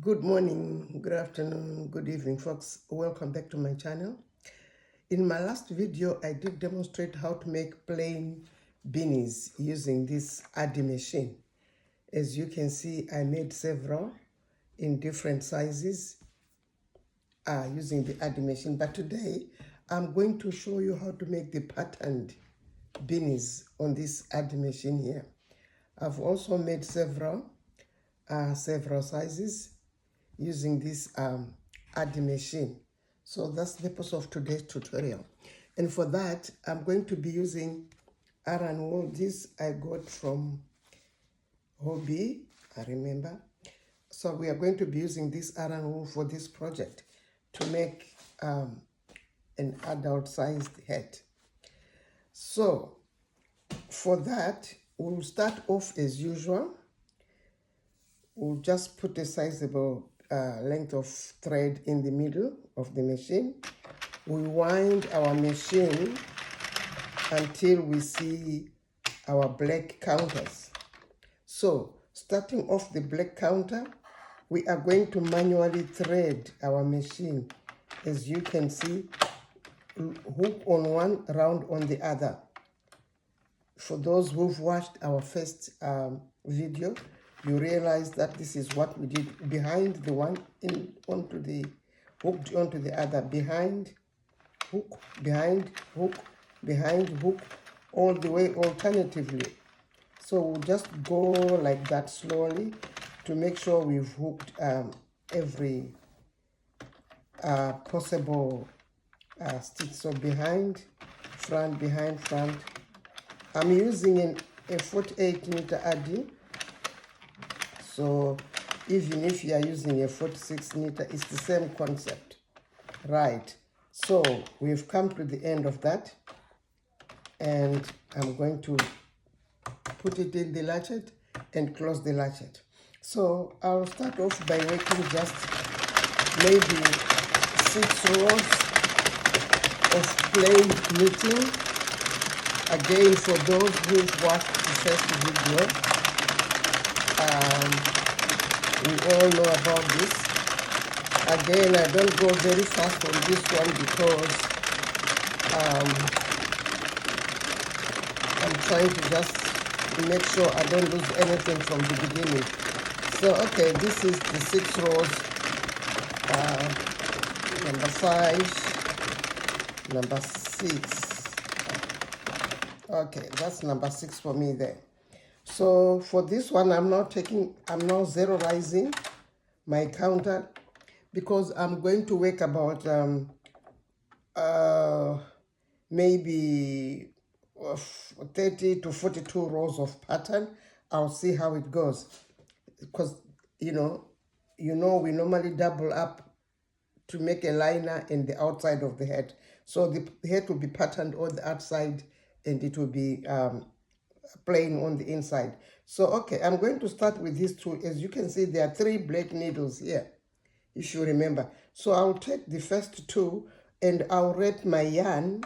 Good morning, good afternoon, good evening, folks. Welcome back to my channel. In my last video, I did demonstrate how to make plain beanies using this ADDI machine. As you can see, I made several in different sizes using the ADDI machine. But today, I'm going to show you how to make the patterned beanies on this ADDI machine here. I've also made several sizes using this ADDI machine. So that's the purpose of today's tutorial. And for that, I'm going to be using iron wool. This I got from Hobby, I remember. So we are going to be using this iron wool for this project to make an adult-sized hat. So for that, we'll start off as usual. We'll just put a sizable length of thread in the middle of the machine. We wind our machine until we see our black counters. So starting off the black counter, we are going to manually thread our machine. As you can see, hook on one, round on the other. For those who've watched our first video, you realize that this is what we did behind the one onto the hooked onto the other, behind hook, behind hook, behind hook, all the way alternatively. So we'll just go like that slowly to make sure we've hooked every possible stitch. So behind, front, behind, front. I'm using a 48-meter ADDI. So even if you are using a 46-meter, it's the same concept, right? So we've come to the end of that, and I'm going to put it in the latchet and close the latchet. So I'll start off by making just maybe 6 rows of plain knitting. Again, for those who've watched the first video, we all know about this. Again, I don't go very fast on this one because I'm trying to just make sure I don't lose anything from the beginning. So, okay, this is the 6 rows, number 5, number 6. Okay, that's number 6 for me there. So for this one, I'm now zeroizing my counter because I'm going to work about maybe 30 to 42 rows of pattern. I'll see how it goes, because you know we normally double up to make a liner in the outside of the head. So the head will be patterned on the outside and it will be plain on the inside. So okay, I'm going to start with these two. As you can see, there are 3 black needles here, if you remember. So I'll take the first 2 and I'll wrap my yarn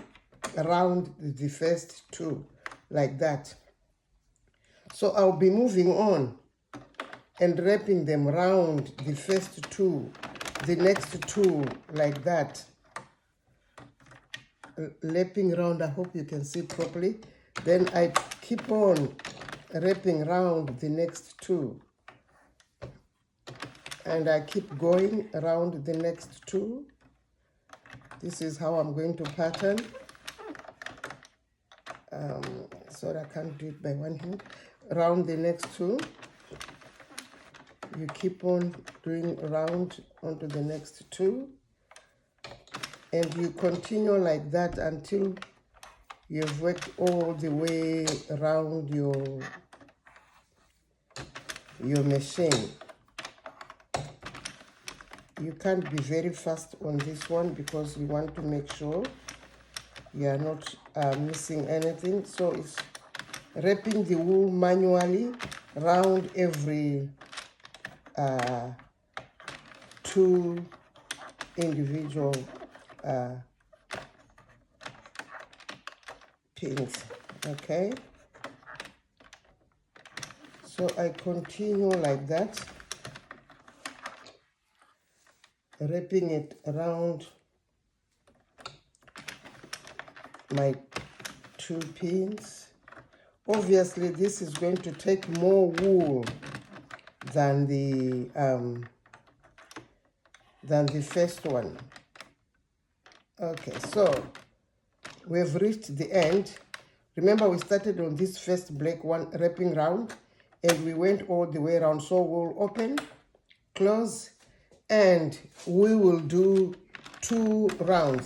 around the first 2 like that. So I'll be moving on and wrapping them around the first 2, the next 2 like that, lapping around. I hope you can see properly. Then I keep on wrapping around the next 2, and I keep going around the next 2. This is how I'm going to pattern. Sorry, I can't do it by one hand. Around the next 2, you keep on doing around onto the next 2, and you continue like that until you've worked all the way around your machine. You can't be very fast on this one because you want to make sure you are not missing anything. So it's wrapping the wool manually around every 2 individual pins. Okay, so I continue like that wrapping it around my 2 pins. Obviously, this is going to take more wool than the first one. Okay, so we've reached the end. Remember, we started on this first black one, wrapping round, and we went all the way around. So we'll open, close, and we will do 2 rounds.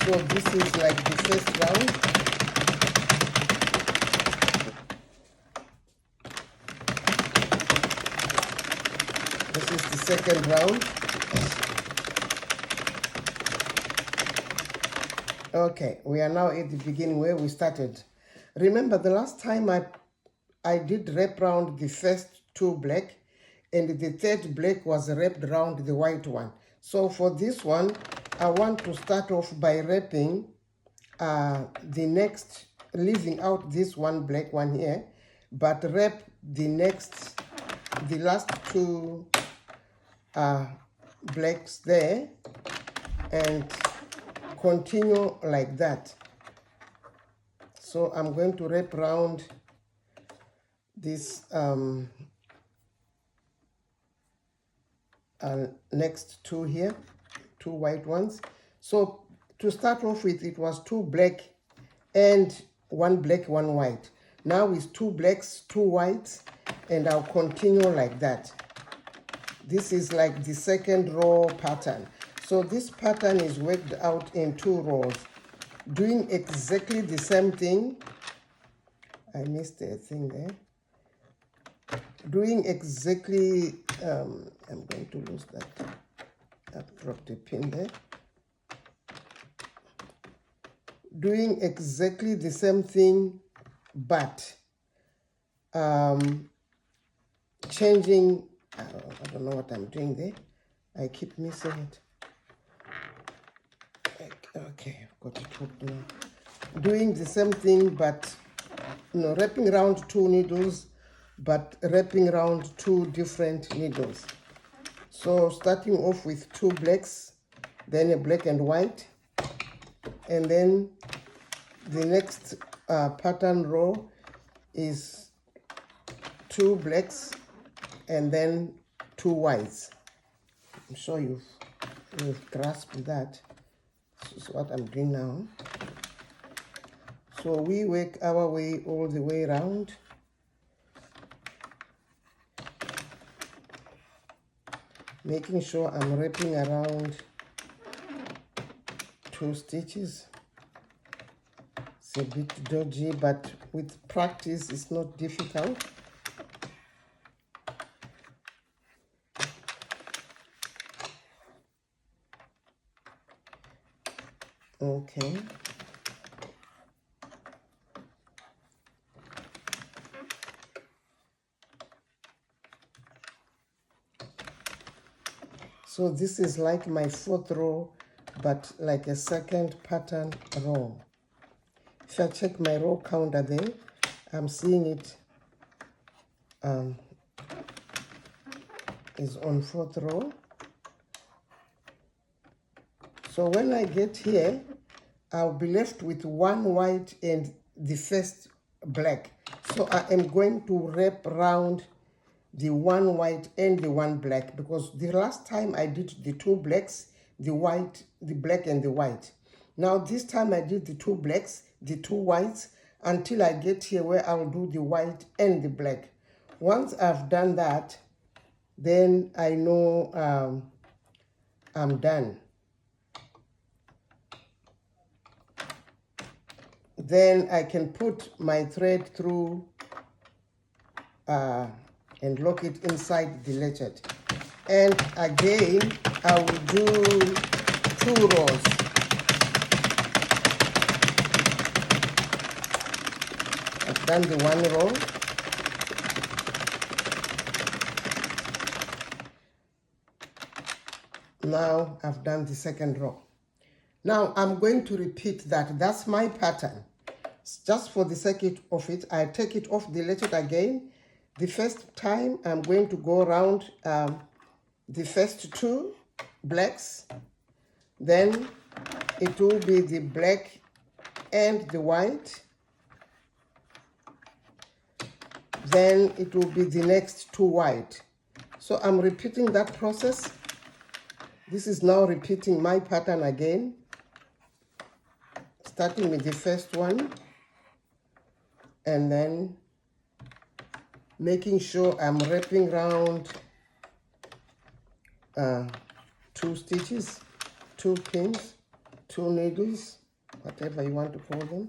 So this is like the first round. This is the second round. Okay, we are now at the beginning where we started. Remember, the last time I did wrap round the first 2 black, and the third black was wrapped around the white one. So for this one, I want to start off by wrapping the next, leaving out this one black one here, but wrap the last 2 blacks there, and continue like that. So I'm going to wrap around this next 2 here, 2 white ones. So to start off with, it was 2 black and 1 black, 1 white. Now it's 2 blacks, 2 whites, and I'll continue like that. This is like the second row pattern. So this pattern is worked out in 2 rows, doing exactly the same thing. I missed a thing there. Doing exactly, I'm going to lose that. I've dropped a pin there. Doing exactly the same thing, but changing, I don't know what I'm doing there. I keep missing it. Okay, I've got it hooked now. Doing the same thing, but wrapping around 2 needles, but wrapping around 2 different needles. So starting off with 2 blacks, then a black and white, and then the next pattern row is 2 blacks and then 2 whites. I'm sure you've grasped that. This is what I'm doing now. So we work our way all the way around. Making sure I'm wrapping around 2 stitches. It's a bit dodgy, but with practice it's not difficult. Okay. So this is like my 4th row, but like a second pattern row. If I check my row counter there, I'm seeing it is on 4th row. So when I get here, I'll be left with 1 white and the first black. So I am going to wrap around the 1 white and the 1 black, because the last time I did the 2 blacks, the white, the black and the white. Now this time I did the 2 blacks, the 2 whites, until I get here where I'll do the white and the black. Once I've done that, then I know I'm done. Then I can put my thread through and lock it inside the latchet. And again, I will do 2 rows. I've done the 1 row. Now I've done the 2nd row. Now I'm going to repeat that. That's my pattern. Just for the sake of it, I take it off the latchet again. The first time I'm going to go around the first 2, blacks, then it will be the black and the white, then it will be the next two white. So I'm repeating that process. This is now repeating my pattern again, starting with the first one, and then making sure I'm wrapping around 2 stitches, 2 pins, 2 needles, whatever you want to call them.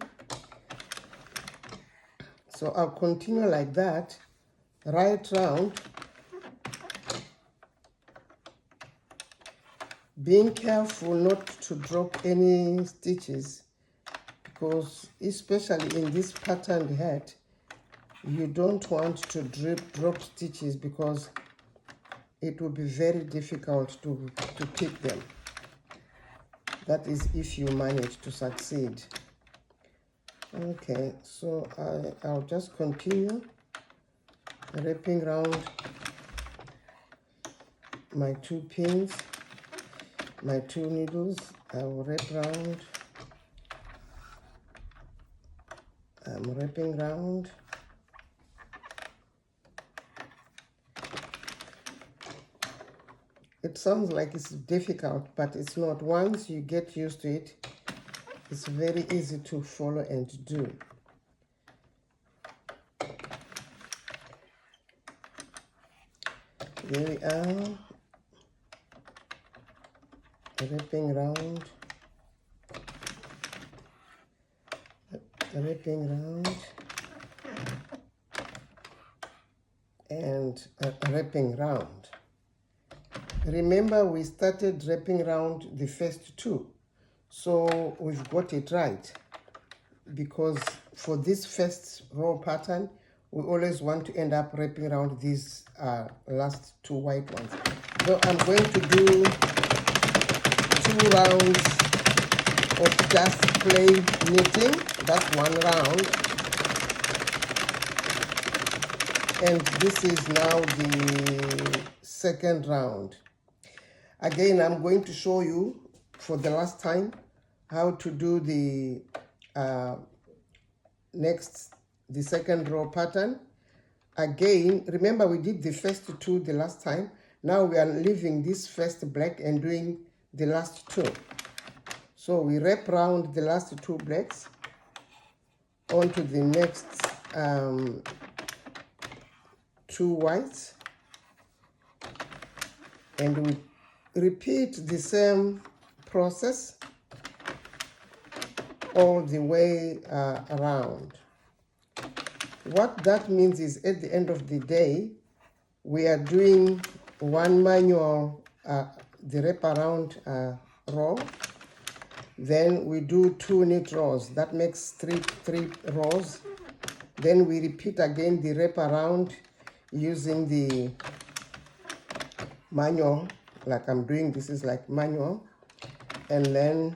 So I'll continue like that right round, being careful not to drop any stitches, because especially in this patterned hat, you don't want to drop stitches, because it will be very difficult to pick them. That is if you manage to succeed. Okay, so I'll just continue wrapping around my 2 pins, my 2 needles. I will wrap around. I'm wrapping around. It sounds like it's difficult, but it's not. Once you get used to it, it's very easy to follow and do. There we are, wrapping around, wrapping around, and wrapping round. Remember, we started wrapping around the first 2, so we've got it right, because for this first row pattern, we always want to end up wrapping around these last 2 white ones. So I'm going to do 2 rounds of just plain knitting. That's 1 round. And this is now the second round. Again, I'm going to show you for the last time how to do the the second row pattern. Again, remember we did the first 2 the last time. Now we are leaving this first black and doing the last 2. So we wrap around the last 2 blacks onto the next 2 whites, and we repeat the same process all the way around. What that means is, at the end of the day, we are doing 1 manual, the wrap around row, then we do 2 knit rows. That makes three rows. Then we repeat again the wrap around using the manual, like I'm doing. This is like manual, and then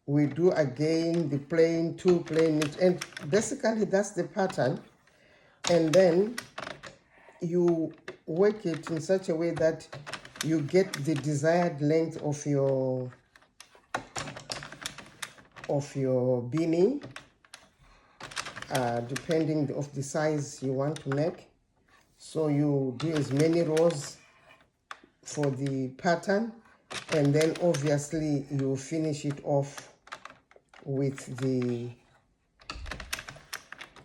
we do again the plain 2 plain knit, and basically that's the pattern. And then you work it in such a way that you get the desired length of your beanie, depending of the size you want to make. So you do as many rows for the pattern, and then obviously you finish it off with the,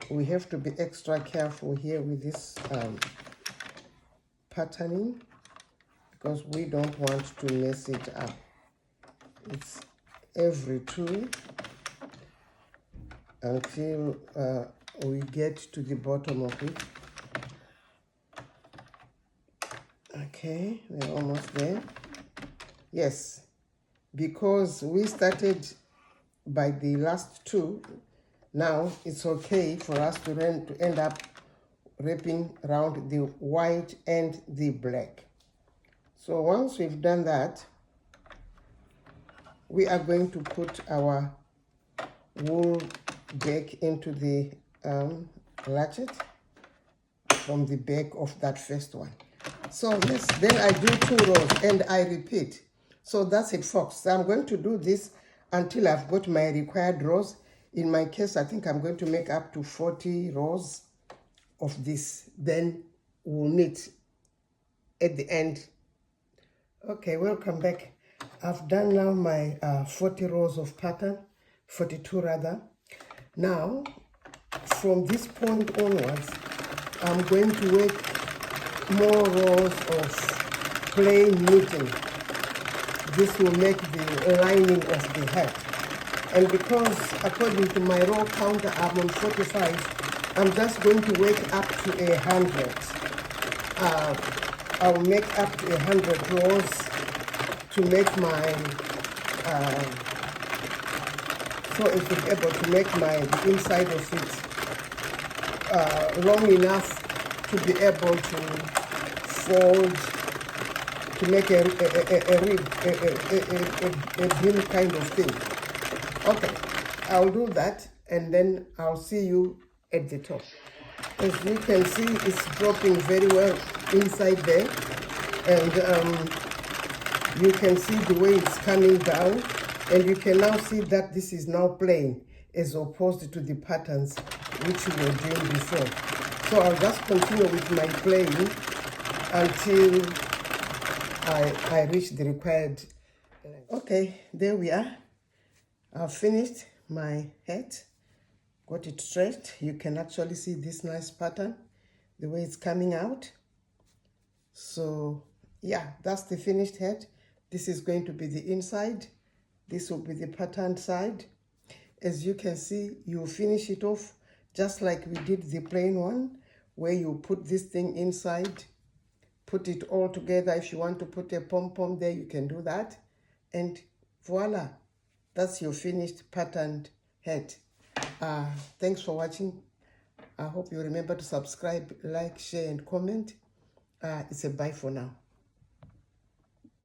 we have to be extra careful here with this patterning, because we don't want to mess it up. It's every 2 until we get to the bottom of it. Okay, we're almost there. Yes, because we started by the last 2, now it's okay for us to end up wrapping around the white and the black. So once we've done that, we are going to put our wool back into the latchet from the back of that first one. So yes, then I do 2 rows and I repeat. So that's it, folks. So I'm going to do this until I've got my required rows. In my case, I think I'm going to make up to 40 rows of this. Then we'll meet at the end. Okay, welcome back. I've done now my 40 rows of pattern, 42 rather. Now, from this point onwards, I'm going to work more rows of plain knitting. This will make the lining of the head. And because according to my row counter I'm on 45, I'm just going to work up to 100. I'll make up to 100 rows to make my, so as to be able to make the inside of it long enough to be able to fold, to make a beam kind of thing. Okay, I'll do that and then I'll see you at the top. As you can see, it's dropping very well inside there, and you can see the way it's coming down, and you can now see that this is now plain as opposed to the patterns which we were doing before. So I'll just continue with my plain until I reach the required length. Okay, there we are. I've finished my head, got it straight. You can actually see this nice pattern, the way it's coming out. So yeah, that's the finished head. This is going to be the inside. This will be the patterned side. As you can see, you finish it off just like we did the plain one, where you put this thing inside, put it all together. If you want to put a pom-pom there, you can do that. And voila, that's your finished patterned head. Thanks for watching. I hope you remember to subscribe, like, share, and comment. It's a bye for now.